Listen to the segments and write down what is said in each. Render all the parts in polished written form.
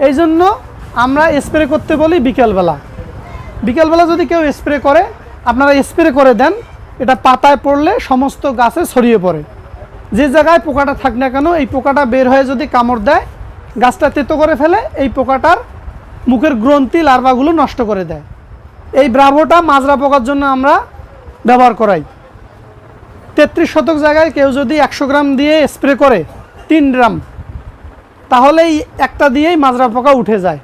এই জন্য আমরা স্প্রে করতে বলি বিকেলবেলা। বিকেলবেলা যদি কেউ স্প্রে করে, আপনারা স্প্রে করে দেন, এটা পাতায় পড়লে সমস্ত গাছে ছড়িয়ে পড়ে। যে জায়গায় পোকাটা থাক না কেন, এই পোকাটা বের হয়ে যদি কামড় দেয়, গাছটা তেতো করে ফেলে, এই পোকাটার মুখের গ্রন্থি লার্ভাগুলো নষ্ট করে দেয়। এই ব্রাভোটা মাজরা পোকার জন্য আমরা ব্যবহার করাই। 33 শতক জায়গায় কেউ যদি 100 গ্রাম দিয়ে স্প্রে করে 3 গ্রাম, তাহলে এই একটা দিয়েই মাজরা পোকা উঠে যায়।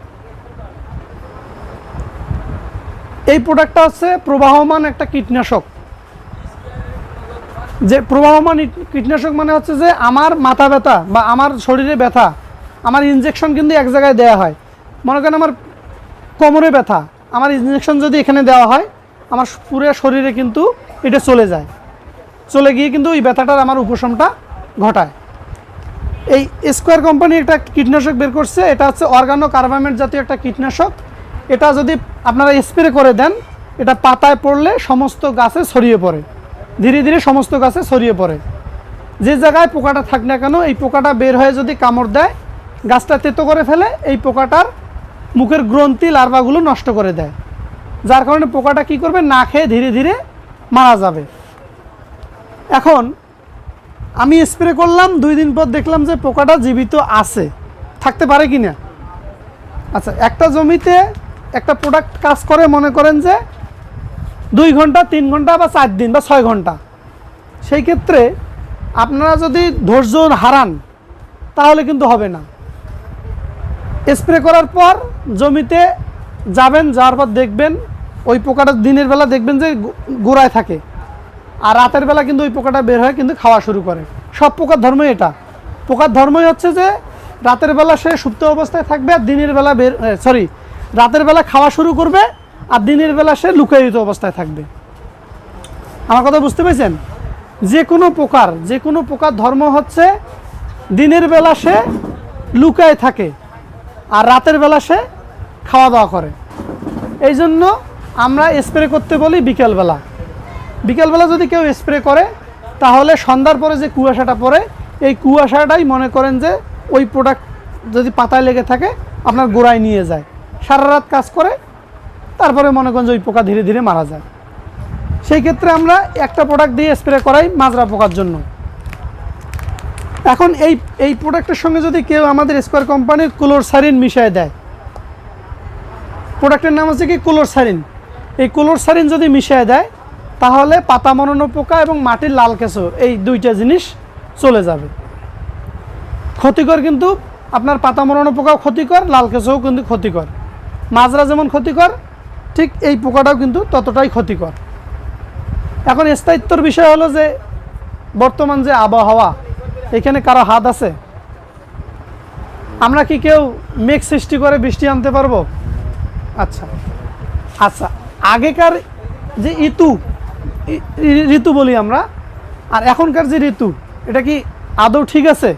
এই প্রোডাক্টটা হচ্ছে প্রবাহমান একটা কীটনাশক। যে প্রবাহমান কীটনাশক মানে হচ্ছে যে আমার মাথা ব্যথা বা আমার শরীরে ব্যথা, আমার ইনজেকশন কিন্তু এক জায়গায় দেওয়া হয়। মনে করেন আমার কোমরে ব্যথা, আমার ইনজেকশন যদি এখানে দেওয়া হয়, আমার পুরো শরীরে কিন্তু এটা চলে যায়, চলে গিয়ে কিন্তু এই ব্যথাটার আমার উপশমটা ঘটায়। এই স্কোয়ার কোম্পানি একটা কীটনাশক বের করছে, এটা হচ্ছে অর্গানো কার্বামেট জাতীয় একটা কীটনাশক। এটা যদি আপনারা স্প্রে করে দেন, এটা পাতায় পড়লে সমস্ত গাছে ছড়িয়ে পড়ে, ধীরে ধীরে সমস্ত গাছে ছড়িয়ে পড়ে। যে জায়গায় পোকাটা থাক না কেন, এই পোকাটা বের হয়ে যদি কামড় দেয়, গাছটা তেতো করে ফেলে, এই পোকাটার মুখের গ্রন্থি লার্ভাগুলো নষ্ট করে দেয়। যার কারণে পোকাটা কি করবে, না খেয়ে ধীরে ধীরে মারা যাবে। এখন আমি স্প্রে করলাম, 2 দিন পর দেখলাম যে পোকাটা জীবিত আছে, থাকতে পারে কি না। আচ্ছা, একটা জমিতে একটা প্রোডাক্ট কাজ করে, মনে করেন যে 2 ঘন্টা, 3 ঘন্টা বা 4 দিন বা 6 ঘন্টা। সেই ক্ষেত্রে আপনারা যদি ধৈর্য হারান, তাহলে কিন্তু হবে না। স্প্রে করার পর জমিতে যাবেন, যাওয়ার পর দেখবেন ওই পোকাটা দিনের বেলা দেখবেন যে গোড়ায় থাকে, আর রাতের বেলা কিন্তু ওই পোকাটা বের হয়ে কিন্তু খাওয়া শুরু করে। সব পোকার ধর্মই এটা। পোকার ধর্মই হচ্ছে যে রাতের বেলা সে সুপ্ত অবস্থায় থাকবে, আর দিনের বেলা রাতের বেলা খাওয়া শুরু করবে, আর দিনের বেলা সে লুকায়িত অবস্থায় থাকবে। আমার কথা বুঝতে পেরেছেন? যে কোনো পোকার ধর্ম হচ্ছে দিনের বেলা সে লুকায় থাকে, আর রাতের বেলা সে খাওয়া দাওয়া করে। এই জন্য আমরা স্প্রে করতে বলি বিকেলবেলা। বিকেলবেলা যদি কেউ স্প্রে করে, তাহলে সন্ধ্যার পরে যে কুয়াশাটা পড়ে, এই কুয়াশাটাই মনে করেন যে ওই প্রোডাক্ট যদি পাতায় লেগে থাকে, আপনার গোড়ায় নিয়ে যায়, সারা রাত কাজ করে, তারপরে মনে করেন যে ওই পোকা ধীরে ধীরে মারা যায়। সেই ক্ষেত্রে আমরা একটা প্রোডাক্ট দিয়ে স্প্রে করাই মাজরা পোকার জন্য। এখন এই প্রোডাক্টের সঙ্গে যদি কেউ আমাদের স্কোয়ার কোম্পানির ক্লোরসারিন মিশিয়ে দেয়, প্রোডাক্টের নাম হচ্ছে কি ক্লোরসারিন, এই ক্লোরসারিন যদি মিশিয়ে দেয়, তাহলে পাতা মরানো পোকা এবং মাটির লাল কেঁচো, এই 2টা জিনিস চলে যাবে। ক্ষতিকর কিন্তু আপনার পাতা মরানো পোকাও ক্ষতিকর, লাল কেঁচোও কিন্তু ক্ষতিকর। মাজরা যেমন ক্ষতিকর, ঠিক এই পোকাটাও কিন্তু ততটাই ক্ষতিকর। এখন স্থায়িত্বর বিষয় হলো যে বর্তমান যে আবহাওয়া, এখানে কারো হাত আছে? আমরা কি কেউ মেঘ সৃষ্টি করে বৃষ্টি আনতে পারবো? আচ্ছা, আগেকার যে ঋতু বলি আমরা, আর এখনকার যে ঋতু, এটা কি আদৌ ঠিক আছে?